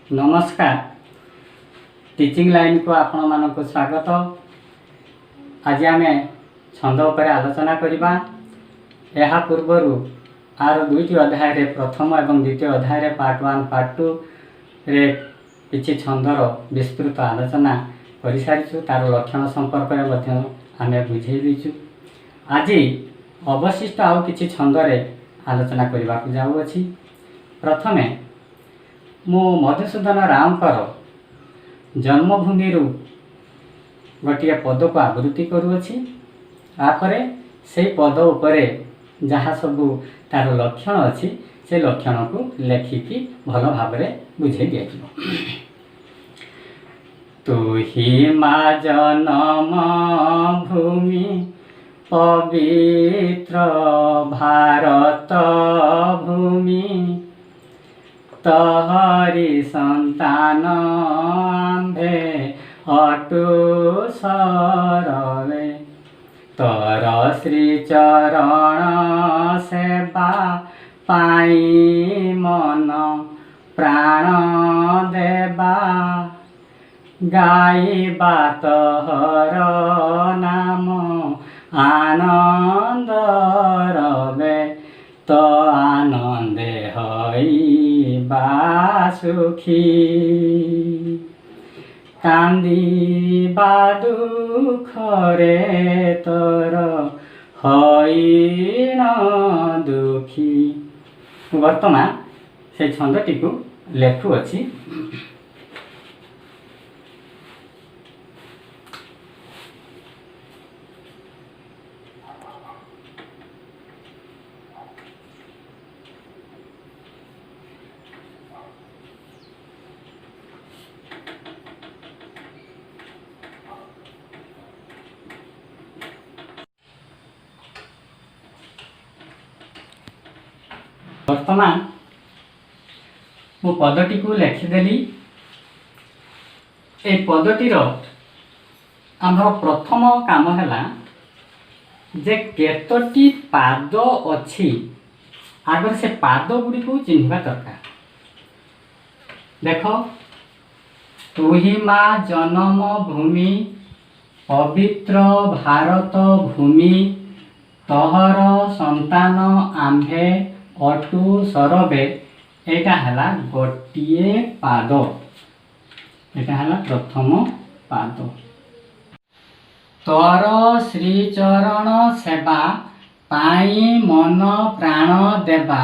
नमस्कार teaching line को आपण मानक स्वागत। आज आम छंद उपर आलोचना करवा। यह पूर्वर आर दुईटी अध्याय रे प्रथम और द्वितीय अध्याय रे पार्ट 1 पार्ट 2 रे किछि छंदर विस्तृत आलोचना कर सारी तार लक्षण संपर्क में आम बुझे दीचु। आज अवशिष्ट आउ किछि छंद रे आलोचना करने को जाऊँगी। प्रथमे मु मधुसूदन रामकर जन्मभूमि गोटे पद को आवृत्ति करुँची। तापरे से पद उपरे जहाँ सबू तार लक्षण अच्छी से लक्षण को लेखिकी भल भाव बुझे दि। तु ही मा जन्म भूमि पवित्र भारत भूमि तहरी संतान आंभे अटु सरवे तर श्री चरण सेवा पाई मन प्राण देवा गाइबा तोहर नाम आनंद रवे तो आनंदे हईबा सुखी कांदीबा दुखरे तोर हईन दुखी। वर्तमान से छंदटी को लेखुअछि। वर्तमान मु पदटी को लिखिदेली। ए पदटीर आमर प्रथम काम है जे केतोटी पाद अच्छी आगे से पाद गुड़ी को चिन्हवा दरकार। देख तु ही मा जन्म भूमि पवित्र भारत भूमि तोहर संतान आंभे अटु सरवे एटा हला गोटिए पाद। एटा हला प्रथम पाद। तोर श्री चरण सेवा पाई मन प्राण देवा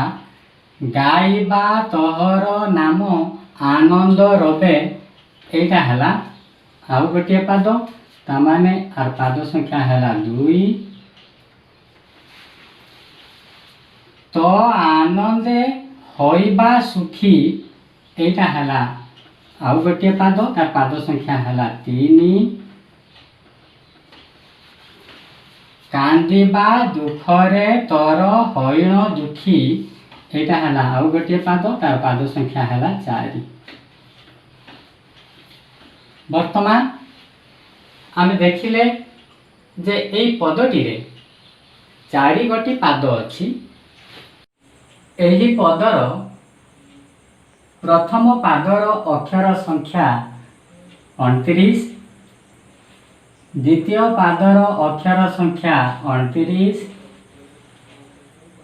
गाइबा तोहर नाम आनंद रवे एटा हला आउ गोटिए पाद। तामाने आर पाद संख्या हला 2। तो आनंदे होइबा सुखी एटा हला आउ गोटे पाद। तार पाद संख्या हला 3। कांदीबा दुखरे तोर हईन दुखी एटा हला आउ गोटे पाद। तार पाद संख्या हला 4। वर्तमान आमे देखिले जे एई पदटी रे 4 गोटी पाद अछि। एही पदर प्रथम पादर अक्षर संख्या 29, द्वितीय पादर अक्षर संख्या 29,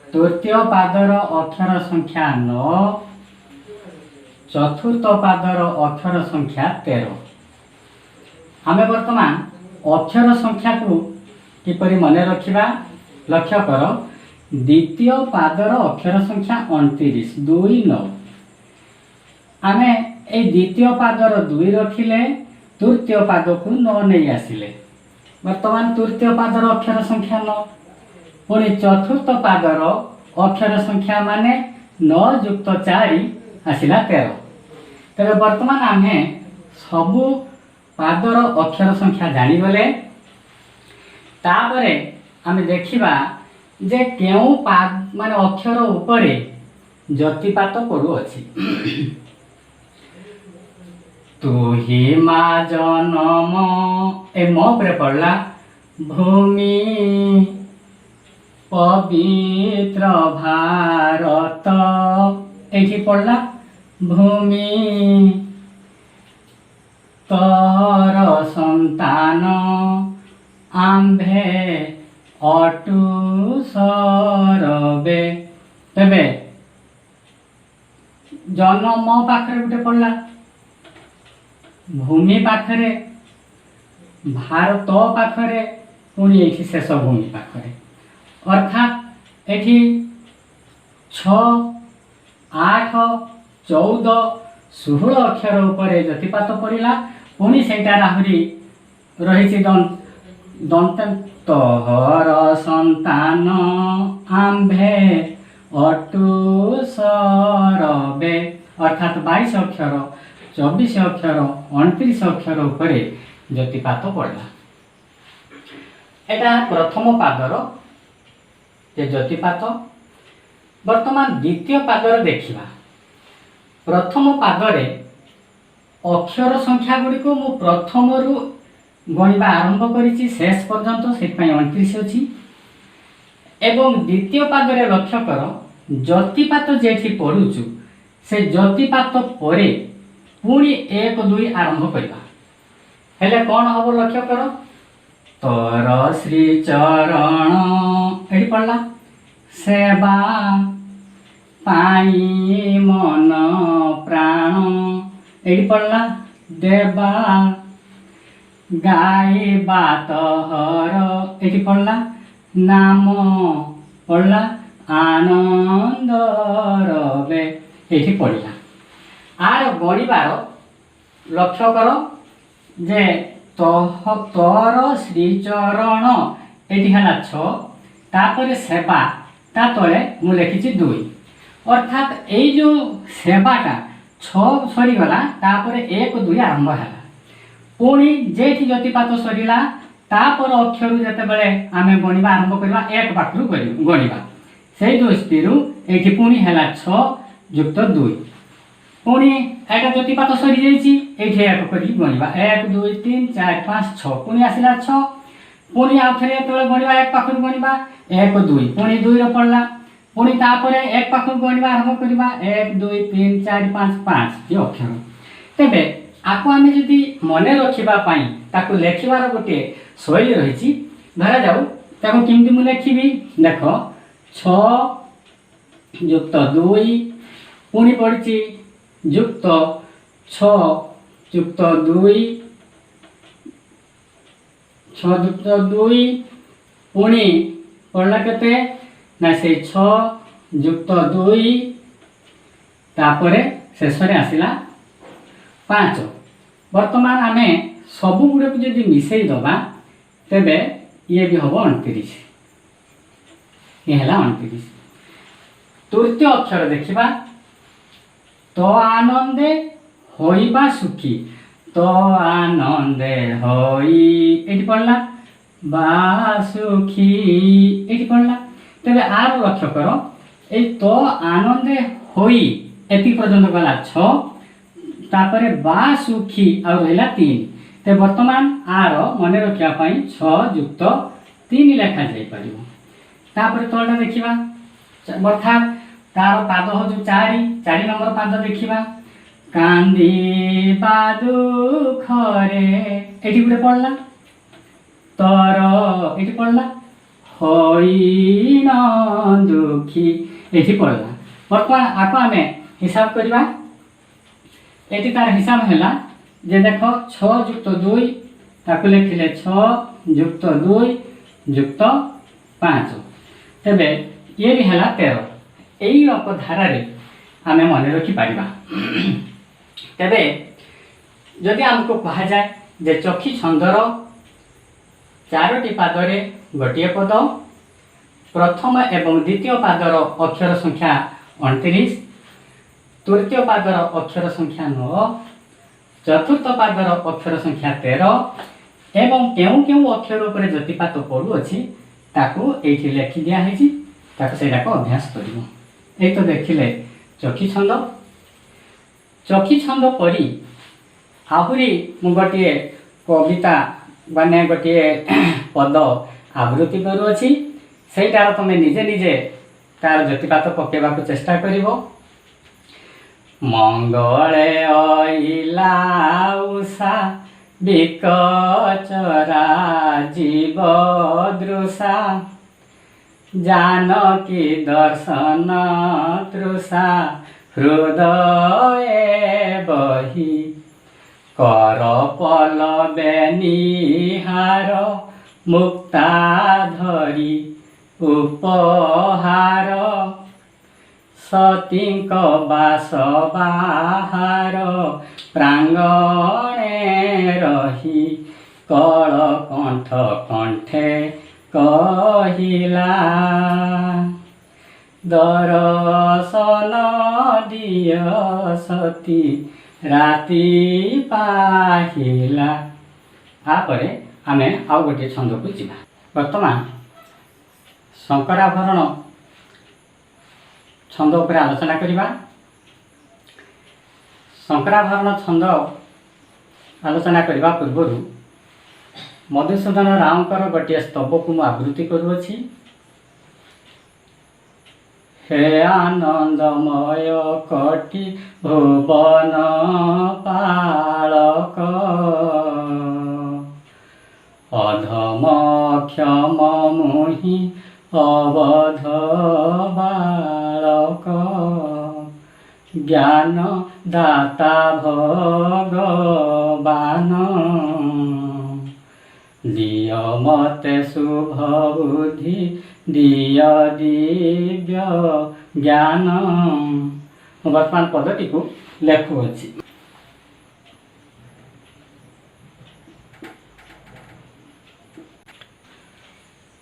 तृतीय पादर अक्षर संख्या 9, चतुर्थ पादर अक्षर संख्या 13। आमे वर्तमान अक्षर संख्या को किपरि मने रखिबा लक्ष्य कर। द्वितीय पादर अक्षर संख्या 29 2 9। आमे ए द्वितीय पादर 2 रखिले तृतीय पाद को 9 नहीं आसिले। वर्तमान तृतीय पादर अक्षर संख्या 9 पुणी चतुर्थ पादर अक्षर संख्या माने 9 युक्त 4 आसिला 13। तेरे वर्तमान आमे सबु पादर अक्षर संख्या जानिगले। तापरे आमे देखिबा जे केउ पाद माने अक्षर उपरे जतिपात पड़ुअछि। तु ही मा जन्म ए मो पर पड़ला भूमि पवित्र भारत एठी पड़ला भूमि ତୋର ସନ୍ତାନ ଆମ୍ଭେ ଅଟୁ ସରବେ। ତେବେ ଜନ୍ମ ପାଖରେ ଗୋଟେ ପଡ଼ିଲା, ଭୂମି ପାଖରେ, ଭାରତ ପାଖରେ, ପୁଣି ଏଠି ଶେଷ ଭୂମି ପାଖରେ। ଅର୍ଥାତ୍ ଏଠି 6, 8, 14, 16 ଅକ୍ଷର ଉପରେ ଜ୍ୟୋତିପାତ ପଡ଼ିଲା। ପୁଣି ସେଇଟା ଆହୁରି ରହିଛି ଦନ୍ତ ତୋର ସନ୍ତାନ ଆମ୍ଭେ ଅଟୁ ସରବେ। ଅର୍ଥାତ୍ 22 ଅକ୍ଷର, 24 ଅକ୍ଷର, 29 ଅକ୍ଷର ଉପରେ ଜ୍ୟୋତିପାତ ପଡ଼ିଲା। ଏଟା ପ୍ରଥମ ପାଦର ଜ୍ୟୋତିପାତ। ବର୍ତ୍ତମାନ ଦ୍ୱିତୀୟ ପାଦରେ ଦେଖିବା। ପ୍ରଥମ ପାଦରେ ଅକ୍ଷର ସଂଖ୍ୟା ଗୁଡ଼ିକୁ ମୁଁ ପ୍ରଥମରୁ ଗଣିବା ଆରମ୍ଭ କରିଛି ଶେଷ ପର୍ଯ୍ୟନ୍ତ, ସେଥିପାଇଁ 29 ଅଛି। ଏବଂ ଦ୍ୱିତୀୟ ପାଦରେ ଲକ୍ଷ୍ୟ କର, ଜ୍ୟୋତିପାତ ଯେଠି ପଢ଼ୁଛୁ ସେ ଜ୍ୟୋତିପାତ ପରେ ପୁଣି 1, 2 ଆରମ୍ଭ କରିବା। ହେଲେ କ'ଣ ହେବ ଲକ୍ଷ୍ୟ କର, ତୋର ଶ୍ରୀ ଚରଣ ଏଠି ପଡ଼ିଲା, ସେବା ପାଇଁ ମନ ପ୍ରାଣ ଏଠି ପଡ଼ିଲା, ଦେବା ଗାଇବା ତୋହର ଏଠି ପଡ଼ିଲା, ନାମ ପଡ଼ିଲା, ଆନନ୍ଦ ରବେ ଏଠି ପଡ଼ିଲା। ଆର ଗଣିବାର ଲକ୍ଷ୍ୟ କର ଯେ ତୋର ଶ୍ରୀଚରଣ ଏଠି ହେଲା 6, ତାପରେ ସେବା ତା ତଳେ ମୁଁ ଲେଖିଛି 2। ଅର୍ଥାତ୍ ଏଇ ଯେଉଁ ସେବାଟା 6 ସରିଗଲା, ତାପରେ 1, 2 ଆରମ୍ଭ ହେଲା। ପୁଣି ଯେଠି ଜ୍ୟୋତିପାତ ସରିଲା ତାପର ଅକ୍ଷରରୁ ଯେତେବେଳେ ଆମେ ଗଣିବା ଆରମ୍ଭ କରିବା, 1 ପାଖରୁ ଗଣିବା। ସେଇ ଦୃଷ୍ଟିରୁ ଏଠି ପୁଣି ହେଲା 6 ଯୁକ୍ତ 2। ପୁଣି ଏଇଟା ଜ୍ୟୋତିପାତ ସରିଯାଇଛି, ଏଇଠି 1 କରିକି ଗଣିବା, 1, 2, 3, 4, 5, 6। ପୁଣି ଆସିଲା 6। ପୁଣି ଆଉ ଥରେ ଯେତେବେଳେ ଗଣିବା 1 ପାଖରୁ ଗଣିବା, 1, 2, ପୁଣି 2ରେ ପଡ଼ିଲା। ପୁଣି ତାପରେ 1 ପାଖରୁ ଗଣିବା ଆରମ୍ଭ କରିବା, 1, 2, 3, 4, 5, 5ଟି ଅକ୍ଷର। ତେବେ ଆକୁ ଆମେ ଯଦି ମନେ ରଖିବା ପାଇଁ ତାକୁ ଲେଖିବାର ଗୋଟିଏ ଶୈଳୀ ରହିଛି। ଧରାଯାଉ ତାକୁ କେମିତି ମୁଁ ଲେଖିବି, ଦେଖ 6 ଯୁକ୍ତ 2, ପୁଣି ପଡ଼ିଛି ଯୁକ୍ତ 6 ଯୁକ୍ତ 2, 6 ଯୁକ୍ତ 2, ପୁଣି ପଡ଼ିଲା କେତେ ନା ସେଇ 6 ଯୁକ୍ତ 2, ତାପରେ ଶେଷରେ ଆସିଲା 5। ବର୍ତ୍ତମାନ ଆମେ ସବୁଗୁଡ଼ିକୁ ଯଦି ମିଶେଇ ଦେବା, ତେବେ ଇଏ ବି ହେବ 29। ଇଏ ହେଲା 29। ତୃତୀୟ ଅକ୍ଷର ଦେଖିବା, ତ ଆନନ୍ଦେ ହୋଇବା ସୁଖୀ, ତ ଆନନ୍ଦେ ହୋଇ ଏଠି ପଡ଼ିଲା, ବା ସୁଖୀ ଏଠି ପଡ଼ିଲା। ତେବେ ଆର ଲକ୍ଷ୍ୟ କର, এই ତ ଆନନ୍ଦେ ହୋଇ ଏତିକି ପର୍ଯ୍ୟନ୍ତ ଗଲା 6, ତାପରେ ବା ସୁଖୀ ଆଉ ରହିଲା 3। ତ ବର୍ତ୍ତମାନ ଆର ମନେ ରଖିବା ପାଇଁ 6 ଯୁକ୍ତ 3 ଲେଖାଯାଇପାରିବ। ତାପରେ ତଳଟା ଦେଖିବା, ଅର୍ଥାତ୍ ତାର ପାଦ ହେଉଛି 4 ନମ୍ବର ପାଦ ଦେଖିବା, କାନ୍ଦିବା ଦୁଃଖରେ ଏଠି ଗୋଟେ ପଡ଼ିଲା, ତୋର ଏଠି ପଡ଼ିଲା, ହୋଇନ ଦୁଃଖୀ ଏଠି ପଡ଼ିଲା। ବର୍ତ୍ତମାନ ଆକୁ ଆମେ ହିସାବ କରିବା। ଏଠି ତାର ହିସାବ ହେଲା ଯେ ଦେଖ 6 ଯୁକ୍ତ 2 ତାକୁ ଲେଖିଲେ 6 ଯୁକ୍ତ 2 ଯୁକ୍ତ 5। ତେବେ ଇଏ ବି ହେଲା 13। এই রকম ধারারে আমি মনে রখিপারিবা। তেবে যদি আমাকে কুহযায় যে চক্ষি ছন্দর 4টি পাদরে গোটিয়ে পদ, প্রথম এবং দ্বিতীয় পাদর অক্ষর সংখ্যা 29, তৃতীয় পাদর অক্ষর সংখ্যা 9, চতুর্থ পাদর অক্ষর সংখ্যা 13 এবং কেউ কেউ অক্ষর উপরে জ্যোতিপাত পড়ুଅছি তাকে এইটি লেখি দিয়া হয়েছি, তাকে সেইটাকে অভ্যাস করিব। এই তো দেখিলে চক্ষি ছন্দ। চক্ষি ছন্দ পড়ি আহুরি মু গোটিয়ে কবিতা মানে গোটিয়ে পদ আবৃত্তি করুଅছি, সেইটার তুমি নিজে নিজে তার জ্যোতিপাত পকাইବାକୁ চেষ্টা করিব। ମଙ୍ଗଳେ ଅଇଲା ଉଷା ବିକଚରା ଜୀବ ଦୃଶା जानकी दर्शन तृषा हृदये बही कर पल्लवे निहार मुक्ता धरी उपहार सतींक बास बाहार प्रांगणे रही कल कंठ कंठे कहिला दर्शन दिय सती राति पाहिला। तापरे आमे आउ गोटे छंद को जीवा। वर्तमान शंकराभरण छंद उपर आलोचना करिबा। शंकराभरण छंद आलोचना करने पूर्व मधुसूदन रावकर गोटे स्तव को मु आवृत्ति करुअछि। हे आनंदमय कोटि भुवन पालक अधम क्षम मुहि अवध बालक ज्ञान दाता भगवान दिय मते शुभ बुद्धि दिय दिव्य ज्ञान। वर्तमान पदटी को लेखुअछि।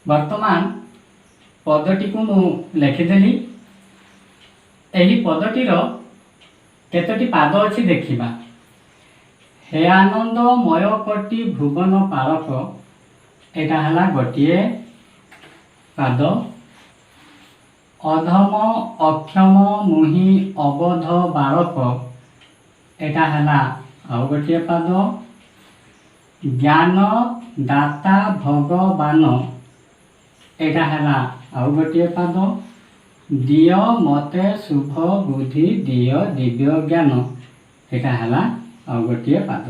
वर्तमान पदटी को मु लिखिदेली। एही पदटीर केतोटी पाद अछि देखिबा। हे आनंदमय कोटि भुवन पालक एटा हला गोटिए पाद। अधम अक्षम मुहि अबध बालक एटा हला आउ गोटिए पाद। ज्ञान दाता भगवान एटा हला आउ गोटिए पाद। दिय मते शुभ बुद्धि दिय दिव्य ज्ञान एटा हला आउ गोटिए पाद।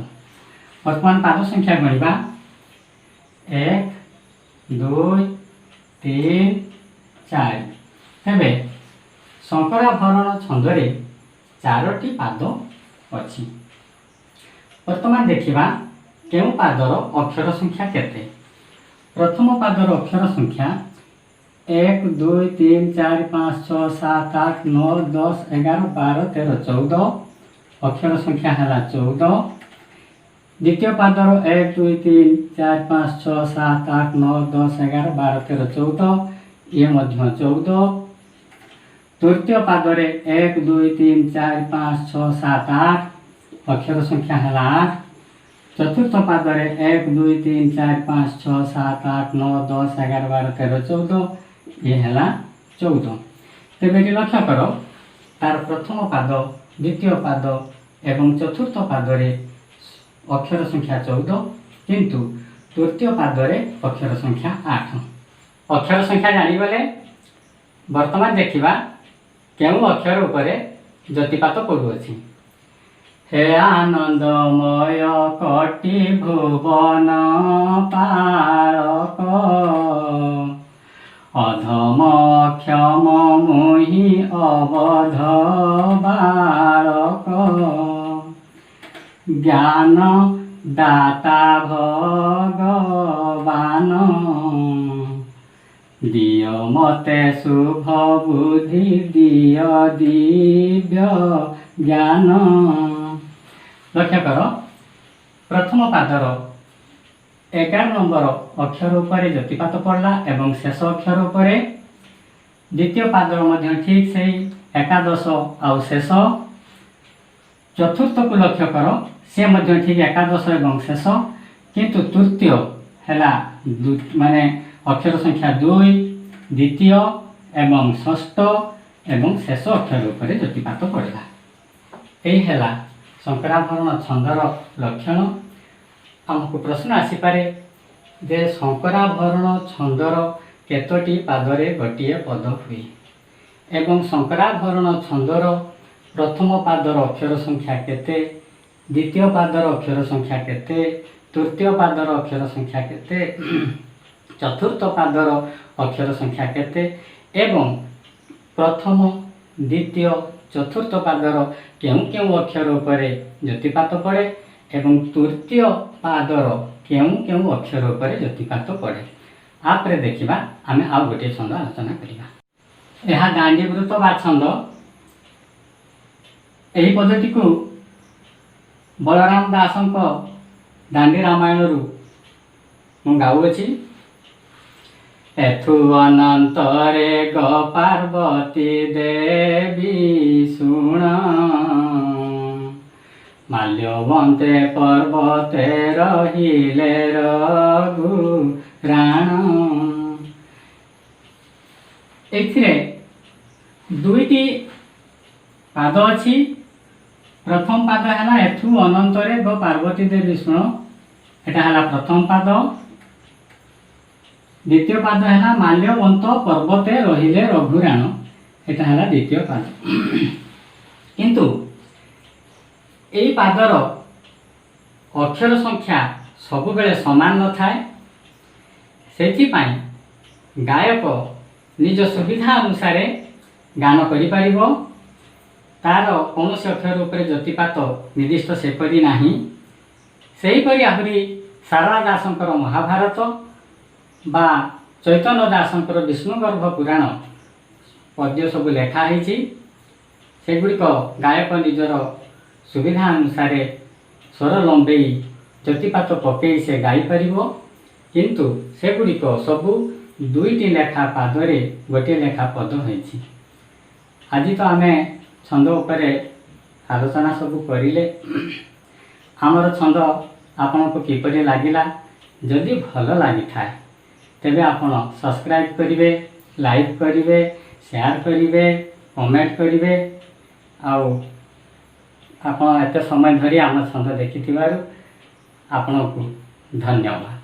वर्तमान पाद संख्या गणिबा। 1 2 3 4 हेबे शंकराभरण छंदरे 4टी पाद अछि। वर्तमान देखिबा केउ पादर अक्षर संख्या केते। प्रथम पादर अक्षर संख्या 1 2 3 4 5 6 7 8 9 10 11 12 13 14 अक्षर संख्या है 14। द्वितीय पादर 1 2 3 4 5 6 7 8 9 10 11 12 13 14 ये मध्य 14। तृतीय पादर 1 2 3 4 5 6 7 8 अक्षर संख्या है 8। चतुर्थ पादर 1 2 3 4 5 6 7 8 9 10 11 12 13 14 ये है 14। तेरे लक्ष्य कर तार प्रथम पाद द्वितीय पाद एवं चतुर्थ पादरे अक्षर संख्या 14 किंतु तृतीय पादरे अक्षर संख्या 8। अक्षर संख्या जानिगले वर्तमान देखिबा केउ अक्षर उपरे ज्योतिपात पड़ुअछि। हे आनंदमय कोटि भुवन पालक अधम क्षम मुहि अवध बालक ज्ञान दाता भगवान दिय मते शुभ बुद्धि दिय दिव्य ज्ञान। लक्ष्य कर प्रथम पादर 11 नंबर अक्षर उपरे ज्योतिपात पड़ला एवं शेष अक्षर उपरे। द्वितीय पादर मध्य ठीक से एकादश आउ शेष। चतुर्थ को लक्ष्य कर से मध्य ठीक एकादश एवं शेष किंतु तृतीय हैला माने अक्षर संख्या 2 द्वितीय एवं षष्ठ एवं शेष अक्षर उपरे ज्योतिपात पड़ला। यही हैला शंकराभरण छंदर लक्षण। आमको प्रश्न आसीपारे जे शंकराभरण छंदर केतोटी पादरे गोटिए पद हुए एवं शंकराभरण छंदर प्रथम पादर अक्षर संख्या केते, द्वितीय पादर अक्षर संख्या केते, तृतीय पादर अक्षर संख्या केते, चतुर्थ पादर अक्षर संख्या केते एवं प्रथम द्वितीय चतुर्थ पादर केउं केउं अक्षर उपरे ज्योतिपात पड़े एवं तृतीय पादर केउं केउं अक्षर उपरे ज्योतिपात पड़े। आपरे देखिबा आमे आउ गोटे छंद आलोचना करिबा। एहा दांडीवृत्त बा छंद। एही पद्धति को बलराम दासंक दांडी रामायण रु मु गाउछि। एथु अनंतरे ग पार्वती देवी शुण, माल्यवंते पर्वते रहिले रघुराण। एथिरे दुईटी पाद अछि। प्रथम पाद है एथु अनंतरे ग पार्वती देवी शुण, एटा है प्रथम पाद। द्वितीय पाद है माल्यवंत पर्वते रहिले रघुराण, एटा है द्वितीय पाद। किंतु एई पादर अक्षर संख्या सब बेले समान न थाए। सेथि पई गायक निज सुविधा अनुसार गान करि परिबो। तार कौनसी अक्षर उपरे ज्योतिपात निर्दिष्ट सेपरि नाही। सेहीपरि आहुरी शारदा दासंकर महाभारत बा चैतन्य दासंकर विष्णुगर्भ पुराण पद्य सब लेखाही। सेगुड़िक गायक निजर सुविधा अनुसार स्वर लंबे ज्योतिपात पकई से गाई पारिबो। किंतु सेगुड़िक सबू दुईटी लेखा पादरे गोटे लेखा पद होइछि। आज तो आमे छंद उपरे आलोचना सब करिले। आमर छंद आपन को किपरि लागिला? जदि भल लागि थाए तेबे आपण सब्सक्राइब करिवे, लाइक करिवे, शेयर करिवे, कमेंट करिवे। आउ आपण एते समय धरि आम छंद देखिथिबारु आपन को धन्यवाद।